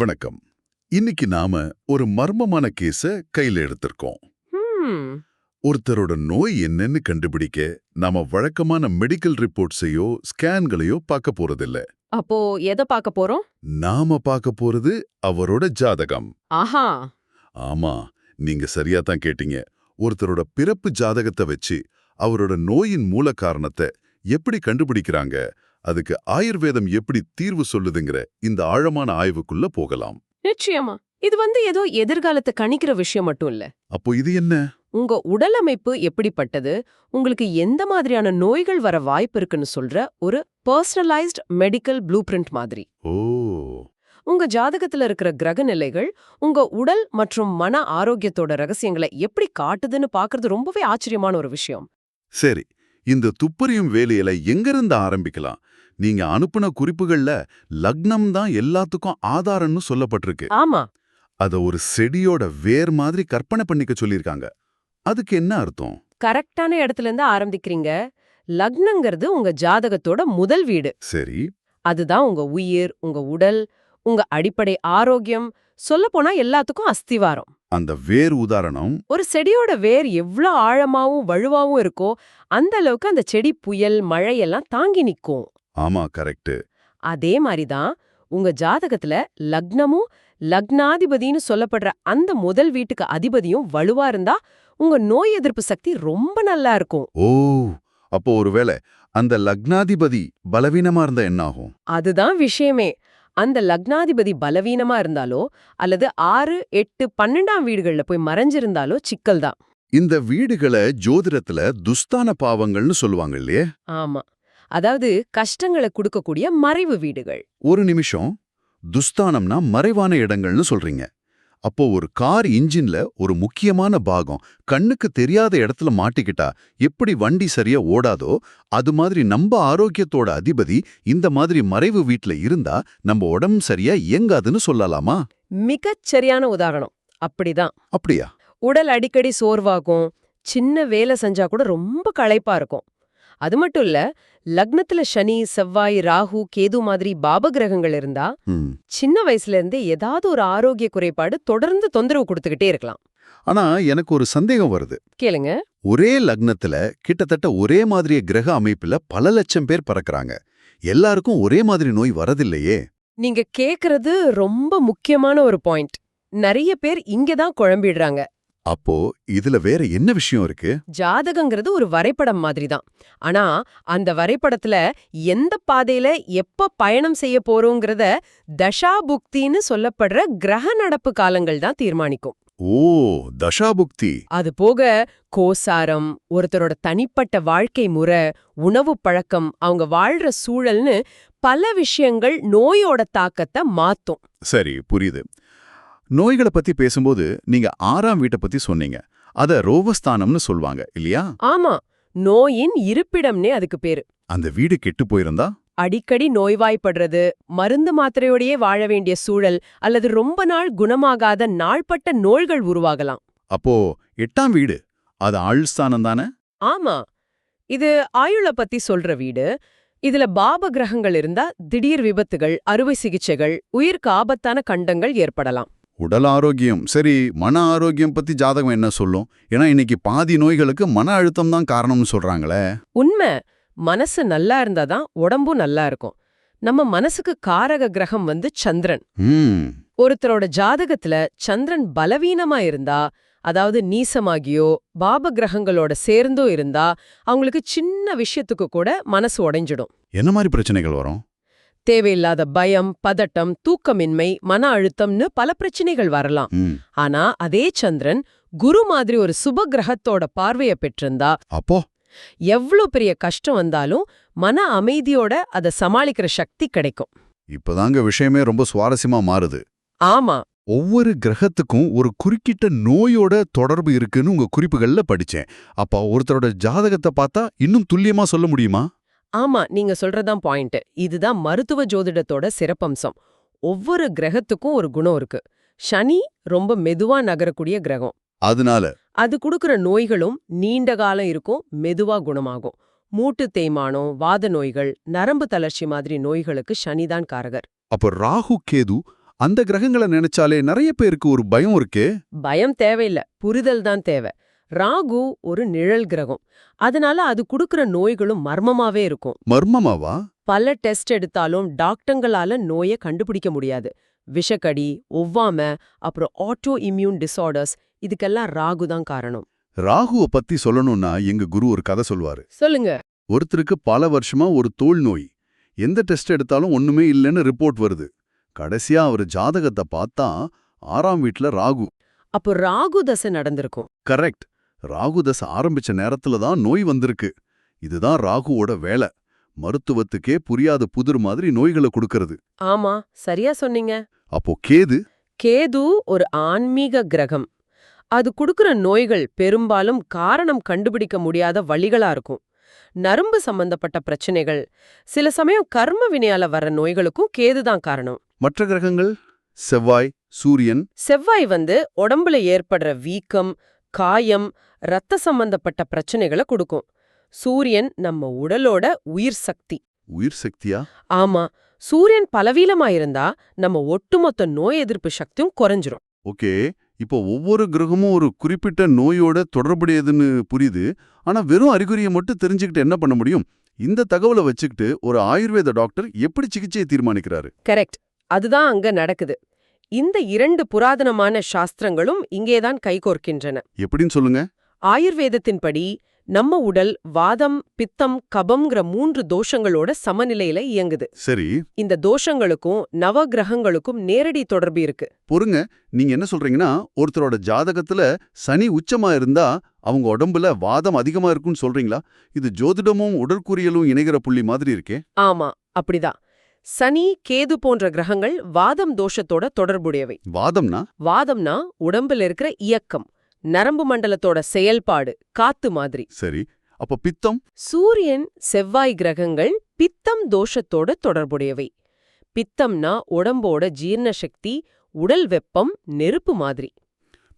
வணக்கம். இன்னைக்கு நாம ஒரு மர்மமான கேஸ கையில எடுத்திருக்கோம். ஹம், ஒருத்தரோட நோய் என்னன்னு கண்டுபிடிக்க நாம வழக்கமான மெடிக்கல் ரிப்போர்ட்ஸையோ ஸ்கேன்களையோ பார்க்க போறதில்ல. அப்போ எதை பார்க்க போறோம்? நாம பார்க்க போறது அவரோட ஜாதகம். ஆஹா. ஆமா, நீங்க சரியா தான் கேட்டீங்க. ஒருத்தரோட பிறப்பு ஜாதகத்தை வச்சு அவரோட நோயின் மூல காரணத்தை எப்படி கண்டுபிடிக்கிறாங்க, அதுக்கு ஆயுர்வேதம் எப்படி தீர்வு சொல்லுதுங்கிற இந்த ஆழமான ஆய்வுக்குள்ள போகலாம். நிச்சயமா. இது ஏதோ எதிர்காலத்தை கணிக்கிற விஷயம் மட்டும் இல்ல. அப்போ இது என்ன? உங்க உடல் அமைப்பு எப்படிப்பட்டது, உங்களுக்கு எந்த மாதிரியான நோய்கள் வர வாய்ப்பு இருக்குன்னு சொல்ற ஒரு பர்சனலைஸ்ட் மெடிக்கல் ப்ளூ பிரிண்ட் மாதிரி. ஓ, உங்க ஜாதகத்துல இருக்கிற கிரக நிலைகள் உங்க உடல் மற்றும் மன ஆரோக்கியத்தோட ரகசியங்களை எப்படி காட்டுதுன்னு பார்க்கிறது ரொம்பவே ஆச்சரியமான ஒரு விஷயம். சரி. இந்த துப்பறியும் வேலையில எங்கிருந்து ஆரம்பிக்கலாம்? நீங்க அனுப்புன குறிப்புகள்ல லக்னம் தான் எல்லாத்துக்கும் ஆதாரம்னு சொல்லப்பட்டிருக்கு. ஆமா, அத ஒரு செடியோட வேர் மாதிரி கற்பனை பண்ணிக்க சொல்லிருக்காங்க. அதுக்கு என்ன அர்த்தம்? கரெக்டான இடத்துல இருந்து ஆரம்பிக்கிறீங்க. லக்னங்கிறது உங்க ஜாதகத்தோட முதல் வீடு. சரி. அதுதான் உங்க உயிர், உங்க உடல், உங்க அடிப்படை ஆரோக்கியம், சொல்லப்போனா எல்லாத்துக்கும் அஸ்திவாரம். அந்த வேர் உதாரணம். ஒரு செடியோட வேர் எவ்ளோ ஆழமாவும் வலுவாவும் இருக்கோ அந்த அளவுக்கு அந்த செடி புயல் மழையெல்லாம் தாங்கி நிக்கும். ஆமா, கரெக்ட். அதே மாதிரிதான் உங்க ஜாதகத்துல லக்னமும் லக்னாதிபதினு சொல்லப்படுற அந்த முதல் வீட்டுக்கு அதிபதியும் வலுவா இருந்தா உங்க நோய் எதிர்ப்பு சக்தி ரொம்ப நல்லா இருக்கும். ஓ, அப்போ ஒருவேளை அந்த லக்னாதிபதி பலவீனமா இருந்தா என்ன ஆகும்? அதுதான் விஷயமே. அந்த லக்னாதிபதி பலவீனமா இருந்தாலோ அல்லது 6, 8, 12ஆம் வீடுகள்ல போய் மறைஞ்சிருந்தாலோ சிக்கல் தான். இந்த வீடுகளை ஜோதிடத்துல துஸ்தான பாவங்கள்னு சொல்லுவாங்க இல்லையே? ஆமா, அதாவது கஷ்டங்களை கொடுக்கக்கூடிய மறைவு வீடுகள். ஒரு நிமிஷம். துஸ்தானம்னா மறைவான இடங்கள்னு சொல்றீங்க. அப்போ ஒரு கார் இன்ஜின்ல ஒரு முக்கியமான பாகம் கண்ணுக்கு தெரியாத இடத்துல மாட்டிக்கிட்டா எப்படி வண்டி சரியா ஓடாதோ, அது மாதிரி நம்ம ஆரோக்கியத்தோட அதிபதி இந்த மாதிரி மறைவு வீட்ல இருந்தா நம்ம உடம்பு சரியா இயங்காதுன்னு சொல்லலாமா? மிகச் சரியான உதாரணம். அப்படிதான். அப்படியா? உடல் அடிக்கடி சோர்வாகும், சின்ன வேலை செஞ்சா கூட ரொம்ப களைப்பா இருக்கும். அது மட்டும் இல்ல, லக்னத்துல சனி, செவ்வாய், ராகு, கேது மாதிரி பாப கிரகங்கள் இருந்தா ம். சின்ன வயசுல இருந்தே ஏதாவது ஒரு ஆரோக்கிய குறைபாடு தொடர்ந்து தொந்தரவு கொடுத்துக்கிட்டே இருக்கலாம். ஆனா எனக்கு ஒரு சந்தேகம் வருது. கேளுங்க. ஒரே லக்னத்துல கிட்டத்தட்ட ஒரே மாதிரிய கிரக அமைப்புல பல லட்சம் பேர் பறக்கறாங்க. எல்லாருக்கும் ஒரே மாதிரி நோய் வரதில்லையே. நீங்க கேக்குறது ரொம்ப முக்கியமான ஒரு பாயிண்ட். நிறைய பேர் இங்கதான் குழம்பிடுறாங்க. அப்போ இதுல வேற என்ன விஷயம் இருக்கு? ஜாதகங்கிறது ஒரு வரைபடம் மாதிரி தான். ஆனா அந்த வரைபடத்துல எந்த பாதையில எப்ப பயணம் செய்ய போறோங்கிறத தசாபுக்தின்னு சொல்லப்படுற கிரக நடப்பு காலங்கள் தான் தீர்மானிக்கும். ஓ, தசாபுக்தி. அது போக கோசாரம், ஒருத்தரோட தனிப்பட்ட வாழ்க்கை முறை, உணவு பழக்கம், அவங்க வாழ்ற சூழல்னு பல விஷயங்கள் நோயோட தாக்கத்தை மாத்தும். சரி, புரியுது. நோய்களை பத்தி பேசும்போது நீங்க 6ஆம் வீட்டை பத்தி சொன்னீங்க. அத ரோகஸ்தானம்னு சொல்வாங்க இல்லையா? ஆமா, நோயின் இருப்பிடம்னே அதுக்கு பேரு. அந்த வீடு கெட்டு போயிருந்தா? அடிக்கடி நோய்வாய்ப்படுறது, மருந்து மாத்திரையோடையே வாழ வேண்டிய சூழல், அல்லது ரொம்ப நாள் குணமாகாத நாள்பட்ட நோய்கள் உருவாகலாம். அப்போ 8ஆம் வீடு அது ஆயுள்ஸ்தானம் தானே? ஆமா, இது ஆயுள பத்தி சொல்ற வீடு. இதுல பாப கிரகங்கள் இருந்தா திடீர் விபத்துகள், அறுவை சிகிச்சைகள், உயிருக்கு ஆபத்தான கண்டங்கள் ஏற்படலாம். உடல் ஆரோக்கியம் சரி, மன ஆரோக்கியம் பத்தி ஜாதகம் என்ன சொல்லும்? ஏன்னா இன்னைக்கு பாதி நோய்களுக்கு மன அழுத்தம் தான் காரணம்னு சொல்றாங்களே. உண்மை. மனசு நல்லா இருந்தாதான் உடம்பும் நல்லா இருக்கும். நம்ம மனசுக்கு காரக கிரகம் சந்திரன். ஒருத்தரோட ஜாதகத்துல சந்திரன் பலவீனமா இருந்தா, அதாவது நீசமாகியோ பாப கிரகங்களோட சேர்ந்தோ இருந்தா அவங்களுக்கு சின்ன விஷயத்துக்கு கூட மனசு உடைஞ்சிடும். என்ன மாதிரி பிரச்சனைகள் வரும்? தேவையில்லாத பயம், பதட்டம், தூக்கமின்மை, மன அழுத்தம்னு பல பிரச்சனைகள் வரலாம். ஆனா அதே சந்திரன் குரு மாதிரி ஒரு சுப கிரகத்தோட பார்வைய பெற்றிருந்தா அப்போ எவ்ளோ பெரிய கஷ்டம் வந்தாலும் மன அமைதியோட அதை சமாளிக்கிற சக்தி கிடைக்கும். இப்பதாங்க விஷயமே ரொம்ப சுவாரஸ்யமா மாறுது. ஆமா, ஒவ்வொரு கிரகத்துக்கும் ஒரு குறுக்கிட்ட நோயோட தொடர்பு இருக்குன்னு உங்க குறிப்புகள்ல படிச்சேன். அப்ப ஒருத்தரோட ஜாதகத்தை பார்த்தா இன்னும் துல்லியமா சொல்ல முடியுமா? ஆமா, நீங்க சொல்றதான் பாயிண்ட். இதுதான் மருத்துவ ஜோதிடத்தோட சிறப்பம்சம். ஒவ்வொரு கிரகத்துக்கும் ஒரு குணம் இருக்கு. சனி ரொம்ப மெதுவா நகரக்கூடிய கிரகம். அதனால அது கொடுக்கிற நோய்களும் நீண்ட காலம் இருக்கும், மெதுவா குணமாகும். மூட்டு தேய்மானம், வாத நோய்கள், நரம்பு தளர்ச்சி மாதிரி நோய்களுக்கு சனிதான் காரகர். அப்ப ராகு கேது அந்த கிரகங்களை நினைச்சாலே நிறைய பேருக்கு ஒரு பயம் இருக்கே. பயம் தேவையில்ல, புரிதல் தான் தேவை. ராகு ஒரு நிழல் கிரகம். அதனால அது குடுக்கிற நோய்களும் மர்மமாவே இருக்கும். மர்மமாவா? பல டெஸ்ட் எடுத்தாலும் டாக்டர்களால நோயை கண்டுபிடிக்க முடியாது. விஷக்கடி, ஒவ்வாம, அப்புறம் ஆட்டோ இம்யூன் டிசார்டர்ஸ், இதுக்கெல்லாம் ராகு தான் காரணம். ராகுவை பத்தி சொல்லணும்னா எங்க குரு ஒரு கதை சொல்வாரு. சொல்லுங்க. ஒருத்தருக்கு பல வருஷமா ஒரு தோல் நோய். எந்த டெஸ்ட் எடுத்தாலும் ஒண்ணுமே இல்லைன்னு ரிப்போர்ட் வருது. கடைசியா அவர் ஜாதகத்தை பார்த்தா 6ஆம் வீட்ல ராகு. அப்போ ராகு தசை நடந்திருக்கும். கரெக்ட். ராகு தசை ஆரம்பிச்ச நேரத்துல தான் நோய் வந்திருக்கு. இதுதான் ராகுவோட வேலை. மருத்துவத்துக்கே புரியாத புதிர் மாதிரி நோய்களை கொடுக்கறது. ஆமா, சரியா சொன்னீங்க. அப்போ கேது? கேது ஒரு ஆன்மீக கிரகம். அது குடுக்கிற நோய்கள் பெரும்பாலும் காரணம் கண்டுபிடிக்க முடியாத வழிகளா இருக்கும். நரம்பு சம்பந்தப்பட்ட பிரச்சனைகள், சில சமயம் கர்ம வினையால வர நோய்களுக்கும் கேதுதான் காரணம். மற்ற கிரகங்கள்? செவ்வாய், சூரியன்? செவ்வாய் உடம்புல ஏற்படுற வீக்கம், காயம், ரத்த சம்பந்தப்பட்ட பிரச்சனைகளை கொடுக்கும். சூரியன் நம்ம உடலோட உயிர் சக்தி. உயிர் சக்தியா? ஆமா, சூரியன் பலவீனமாயிருந்தா நம்ம ஒட்டுமொத்த நோய் எதிர்ப்பு சக்தியும் குறைஞ்சிரும். ஓகே. இப்போ ஒவ்வொரு கிரகமும் ஒரு குறிப்பிட்ட நோயோட தொடர்புடையதுன்னு புரியுது. ஆனா வெறும் அறிகுறியை மட்டும் தெரிஞ்சுக்கிட்டு என்ன பண்ண முடியும்? இந்த தகவலை வச்சுக்கிட்டு ஒரு ஆயுர்வேத டாக்டர் எப்படி சிகிச்சையை தீர்மானிக்கிறாரு? கரெக்ட். அதுதான் அங்க நடக்குது. இந்த 2 புராதனமான சாஸ்திரங்களும் இங்கேதான் கைகோர்க்கின்றன. எப்படின்னு சொல்லுங்க. ஆயுர்வேதத்தின்படி நம்ம உடல் வாதம், பித்தம், கபம்ங்கிற 3 தோஷங்களோட சமநிலையில இயங்குது. சரி. இந்த தோஷங்களுக்கும் நவ கிரகங்களுக்கும் நேரடி தொடர்பு இருக்கு. பொறுங்க, நீங்க என்ன சொல்றீங்கன்னா ஒருத்தரோட ஜாதகத்துல சனி உச்சமா இருந்தா அவங்க உடம்புல வாதம் அதிகமா இருக்குன்னு சொல்றீங்களா? இது ஜோதிடமும் உடற்கூறியலும் இணைகிற புள்ளி மாதிரி இருக்கே. ஆமா, அப்படிதான். சனி, கேது போன்ற கிரகங்கள் வாதம் தோஷத்தோட தொடர்புடையவை. வாதம்னா? வாதம்னா உடம்புல இருக்கிற இயக்கம், நரம்பு மண்டலத்தோட செயல்பாடு, காத்து மாதிரி. சரி. அப்ப பித்தம்? சூரியன், செவ்வாய் கிரகங்கள் பித்தம் தோஷத்தோட தொடர்புடையவை. பித்தம்னா உடம்போட ஜீரண சக்தி, உடல் வெப்பம், நெருப்பு மாதிரி.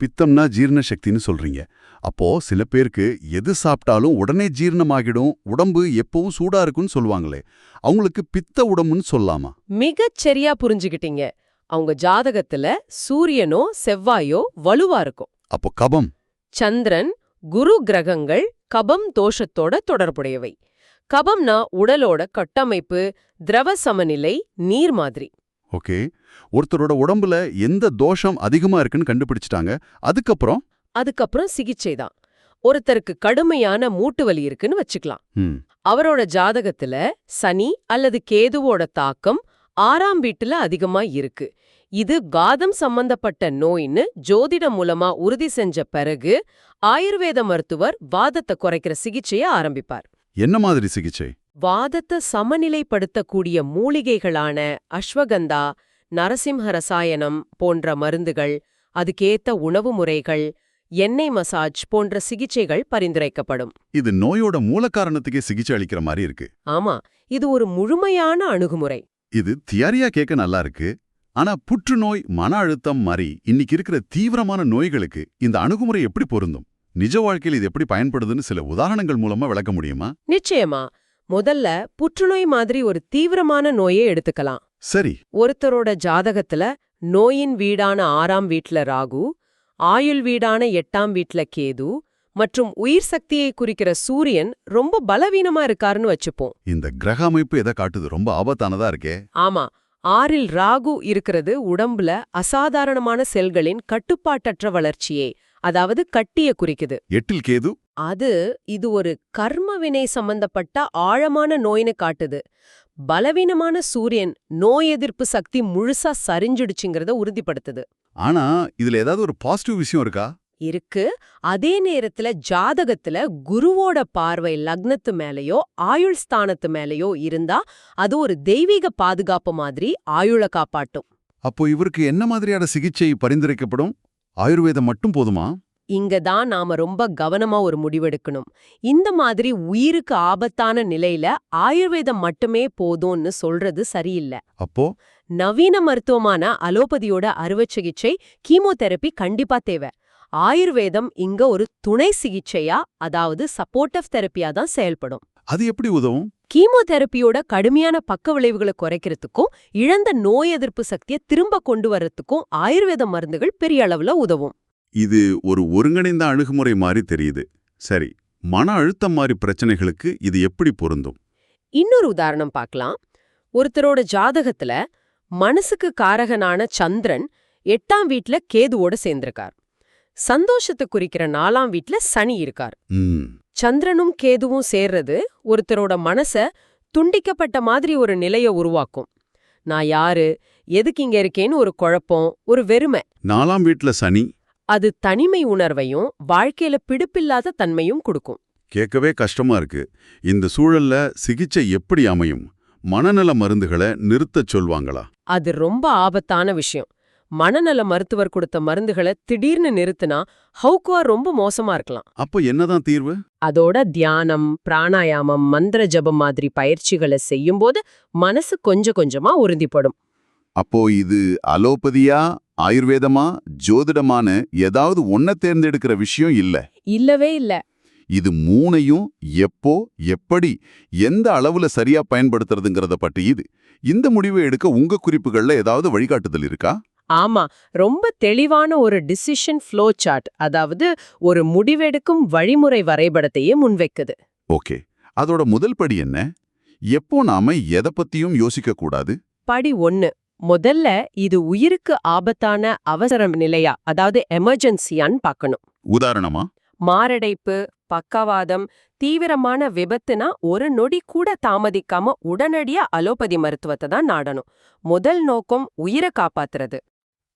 பித்தம்னா ஜீரண சக்தின்னு சொல்றீங்க. அப்போ சில பேருக்கு எது சாப்பிட்டாலும் உடனே ஜீரணமாகிடும், உடம்பு எப்பவும் சூடா இருக்குன்னு சொல்லுவாங்களே, அவங்களுக்கு பித்த உடம்புன்னு சொல்லாமா? மிகச் சரியா புரிஞ்சுகிட்டீங்க. அவங்க ஜாதகத்துல சூரியனோ செவ்வாயோ வலுவா இருக்கும். அப்போ கபம்? சந்திரன், குரு கிரகங்கள் கபம் தோஷத்தோட தொடர்புடையவை. கபம்னா உடலோட கட்டமைப்பு, திரவ சமநிலை, நீர் மாதிரி. ஓகே. ஒருத்தரோட உடம்புல எந்த தோஷம் அதிகமா இருக்குன்னு கண்டுபிடிச்சிட்டாங்க. அதுக்கப்புறம் சிகிச்சை தான். ஒருத்தருக்கு கடுமையான மூட்டு வலி இருக்குன்னு வச்சுக்கலாம். அவரோட ஜாதகத்துல சனி அல்லது கேதுவோட தாக்கம் 6ஆம் வீட்டுல அதிகமா இருக்கு. இது காதம் சம்பந்தப்பட்ட நோயின்னு ஜோதிடம் மூலமா உறுதி செஞ்ச பிறகு ஆயுர்வேத மருத்துவர் வாதத்தை குறைக்கிற சிகிச்சையை ஆரம்பிப்பார். என்ன மாதிரி சிகிச்சை? வாதத்தை சமநிலைப்படுத்தக்கூடிய மூலிகைகளான அஸ்வகந்தா, நரசிம்ஹ ரசாயனம் போன்ற மருந்துகள், அதுக்கேத்த உணவு முறைகள், எண்ணெய் மசாஜ் போன்ற சிகிச்சைகள் பரிந்துரைக்கப்படும். இது நோயோட மூல காரணத்துக்கே சிகிச்சை அளிக்கிற மாதிரி இருக்கு. ஆமா, இது ஒரு முழுமையான அணுகுமுறை. இது தியரியா கேட்க நல்லா இருக்கு. ஆனா புற்றுநோய், மன அழுத்தம் மாதிரி இன்னைக்கு இருக்கிற தீவிரமான நோய்களுக்கு இந்த அணுகுமுறை எப்படி பொருந்தும்? நிஜ வாழ்க்கையில் இது எப்படி பயன்படுதுன்னு சில உதாரணங்கள் மூலமா விளக்க முடியுமா? நிச்சயமா. முதல்ல புற்றுநோய் மாதிரி ஒரு தீவிரமான நோயை எடுத்துக்கலாம். சரி. ஒருத்தரோட ஜாதகத்துல நோயின் வீடான 6ஆம் வீட்ல ராகு, ஆயுள் வீடான 8ஆம் வீட்ல கேது மற்றும் உயிர் சக்தியை குறிக்கிற சூரியன் ரொம்ப பலவீனமா இருக்காருன்னு வச்சுப்போம். இந்த கிரக அமைப்பு எதை காட்டுது? ரொம்ப ஆபத்தானதா இருக்கே. ஆமா, 6இல் ராகு இருக்கிறது உடம்புல அசாதாரணமான செல்களின் கட்டுப்பாட்டற்ற வளர்ச்சியே, அதாவது கட்டிய குறிக்குது. 8இல் கேது? இது ஒரு கர்ம வினை சம்பந்தப்பட்ட ஆழமான நோயின்னு காட்டுது. பலவீனமான சூரியன் நோய் எதிர்ப்பு சக்தி முழுசா சரிஞ்சிடுச்சுங்கிறத உறுதிப்படுத்துது. ஆனா இதுல ஏதாவது ஒரு பாசிட்டிவ் விஷயம் இருக்கா? இருக்கு. அதே நேரத்துல ஜாதகத்துல குருவோட பார்வை லக்னத்து மேலயோ ஆயுள் ஸ்தானத்து மேலயோ இருந்தா அது ஒரு தெய்வீக பாதுகாப்பு மாதிரி ஆயுள காப்பாட்டும். அப்போ இவருக்கு என்ன மாதிரியான சிகிச்சை பரிந்துரைக்கப்படும்? ஆயுர்வேதம் மட்டும் போதுமா? இங்கதான் நாம ரொம்ப கவனமா ஒரு முடிவெடுக்கணும். இந்த மாதிரி உயிருக்கு ஆபத்தான நிலையில ஆயுர்வேதம் மட்டுமே போதும்னு சொல்றது சரியில்லை. அப்போ நவீன மருத்துவமான அலோபதியோட அறுவை சிகிச்சை, கீமோதெரபி கண்டிப்பா தேவை. ஆயுர்வேதம் இங்க ஒரு துணை சிகிச்சையா, அதாவது சப்போர்ட்டிவ் தெரப்பியா தான் செயல்படும். அது எப்படி உதவும்? கீமோதெரப்பியோட கடுமையான பக்க விளைவுகளை குறைக்கிறதுக்கும் இழந்த நோய் எதிர்ப்பு சக்தியை திரும்ப கொண்டு வர்றதுக்கும் ஆயுர்வேத மருந்துகள் பெரிய அளவுல உதவும். இது ஒரு ஒருங்கிணைந்த அணுகுமுறை மாதிரி தெரியுது. சரி, மன அழுத்தம் மாதிரி பிரச்சனைகளுக்கு இது எப்படி பொருந்தும்? இன்னொரு உதாரணம் பார்க்கலாம். ஒருத்தரோட ஜாதகத்துல மனசுக்கு காரகனான சந்திரன் 8ஆம் வீட்ல கேதுவோட சேர்ந்திருக்கார். சந்தோஷத்தை குறிக்கிற 4ஆம் வீட்ல சனி இருக்கார். சந்திரனும் கேதுவும் சேர்றது ஒருத்தரோட மனச துண்டிக்கப்பட்ட மாதிரி ஒரு நிலைய உருவாக்கும். நான் யாரு, எதுக்கு இங்க இருக்கேன்னு ஒரு குழப்பம், ஒரு வெறுமை. 4ஆம் வீட்ல சனி அது தனிமை உணர்வையும் வாழ்க்கையில பிடிப்பில்லாத தன்மையும் கொடுக்கும். கேட்கவே கஷ்டமா இருக்கு. இந்த சூழல்ல சிகிச்சை எப்படி அமையும்? மனநல மருந்துகளை நிறுத்தச் சொல்வாங்களா? அது ரொம்ப ஆபத்தான விஷயம். மனநல மருத்துவர் கொடுத்த மருந்துகளை திடீர்னு நிறுத்தினா ஹவுக்குவா ரொம்ப மோசமா இருக்கலாம். அப்போ என்னதான் தீர்வு? அதோட தியானம், பிராணாயாமம், மந்திர ஜபம் மாதிரி பயிற்சிகளை செய்யும்போது மனசு கொஞ்சம் கொஞ்சமா உறுதிப்படும். அப்போ இது அலோபதியா, ஆயுர்வேதமா, ஜோதிடமான ஏதாவது ஒன்ன தேர்ந்தெடுக்கிற விஷயம் இல்ல. இல்லவே இல்ல. இது மூணையும் எப்போ, எப்படி, எந்த அளவுல சரியா பயன்படுத்துறதுங்கிறத பற்றி இது. இந்த முடிவை எடுக்க உங்க குறிப்புகள்ல ஏதாவது வழிகாட்டுதல் இருக்கா? ஆமா, ரொம்ப தெளிவான ஒரு டிசிஷன் ஃப்ளோ சார்ட், அதாவது ஒரு முடிவெடுக்கும் வழிமுறை வரைபடத்தையே முன்வைக்குது. ஓகே, அதோட முதல் படி என்ன? எப்போ நாம எதை பத்தியும் யோசிக்க கூடாது? படி 1. முதல்ல இது உயிருக்கு ஆபத்தான அவசர நிலையா, அதாவது எமர்ஜென்சியான்னு பார்க்கணும். உதாரணமா? மாரடைப்பு, பக்கவாதம், தீவிரமான விபத்துனா ஒரு நொடி கூட தாமதிக்காம உடனடியா அலோபதி மருத்துவத்தை தான் நாடணும். முதல் நோக்கம் உயிரை காப்பாத்துறது.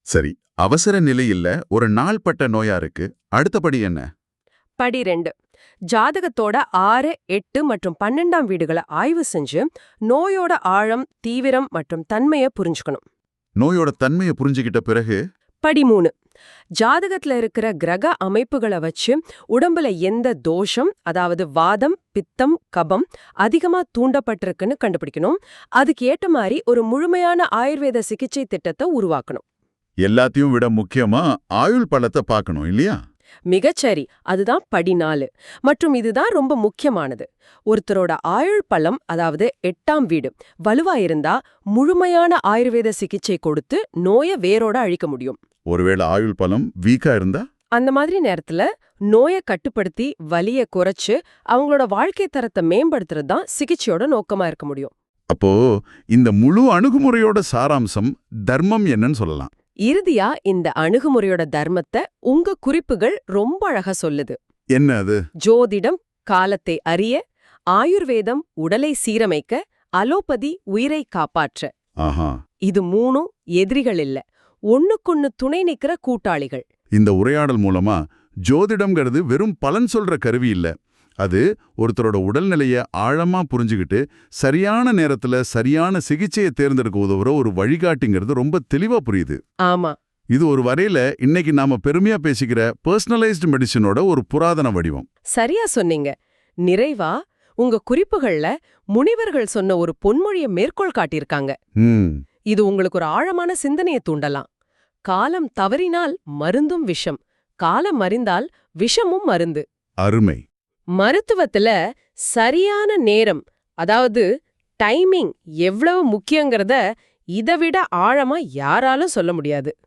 சரி, அவசர நிலையில்ல ஒரு நாள்பட்ட நோயா இருக்கு. அடுத்தபடி என்ன? படி 2. ஜாதகத்தோட 6, 8 மற்றும் 12ஆம் வீடுகளை ஆய்வு செஞ்சு நோயோட ஆழம், தீவிரம் மற்றும் தன்மையை புரிஞ்சுக்கணும். நோயோட தன்மையை புரிஞ்சுக்கிட்ட பிறகு? படி 3. ஜாதகத்துல இருக்கிற கிரக அமைப்புகளை வச்சு உடம்புல எந்த தோஷம், அதாவது வாதம், பித்தம், கபம் அதிகமா தூண்டப்பட்டிருக்குன்னு கண்டுபிடிக்கணும். அதுக்கு ஏற்ற மாதிரி ஒரு முழுமையான ஆயுர்வேத சிகிச்சை திட்டத்தை உருவாக்கணும். எல்லாத்தையும் விட முக்கியமா ஆயுள் பலத்தை பார்க்கணும் இல்லையா? மிகச்சரி, அதுதான் படி 4. மற்றும் இதுதான் ரொம்ப முக்கியமானது. ஒருத்தரோட ஆயுள் பலம், அதாவது 8ஆம் வீடு வலுவா இருந்தா முழுமையான ஆயுர்வேத சிகிச்சை கொடுத்து நோயை வேரோட அழிக்க முடியும். ஒருவேளை ஆயுள் பலம் வீக்கா இருந்தா? அந்த மாதிரி நேரத்துல நோயை கட்டுப்படுத்தி வலியை குறைச்சு அவங்களோட வாழ்க்கை தரத்தை மேம்படுத்துறது தான் சிகிச்சையோட நோக்கமா இருக்க முடியும். அப்போ இந்த முழு அணுகுமுறையோட சாராம்சம் தர்மம் என்னன்னு சொல்லலாம். இறுதியா இந்த அணுகுமுறையோட தர்மத்தை உங்க குறிப்புகள் ரொம்ப அழகா சொல்லுது. என்ன அது? ஜோதிடம் காலத்தை அறிய, ஆயுர்வேதம் உடலை சீரமைக்க, அலோபதி உயிரை காப்பாற்ற. ஆஹா, இது 3 எதிரிகள் இல்ல, ஒண்ணுக்கொன்னு துணை நிக்கிற கூட்டாளிகள். இந்த உரையாடல் மூலமா ஜோதிடம்ங்கிறது வெறும் பலன் சொல்ற கருவி இல்ல. அது ஒருத்தரோட உடல்நிலைய ஆழமா புரிஞ்சுக்கிட்டு சரியான நேரத்துல சரியான சிகிச்சையை தேர்ந்தெடுக்க உதவுற ஒரு வழிகாட்டிங்கிறது ரொம்ப தெளிவா புரியுது. ஆமா, இது ஒரு வரையில இன்னைக்கு நாம பெருமையா பேசிக்கிற பர்சனலைஸ்டு மெடிசினோட ஒரு புராதன வடிவம். சரியா சொன்னீங்க. நிறைவா உங்க குறிப்புகள்ல முனிவர்கள் சொன்ன ஒரு பொன்மொழியை மேற்கோள் காட்டியிருக்காங்க. இது உங்களுக்கு ஒரு ஆழமான சிந்தனையை தூண்டலாம். காலம் தவறினால் மருந்தும் விஷம், காலம் அறிந்தால் விஷமும் மருந்து. அருமை. மருத்துவத்துல சரியான நேரம், அதாவது டைமிங் எவ்வளவு முக்கியங்கிறத இதை விட ஆழமா யாராலும் சொல்ல முடியாது.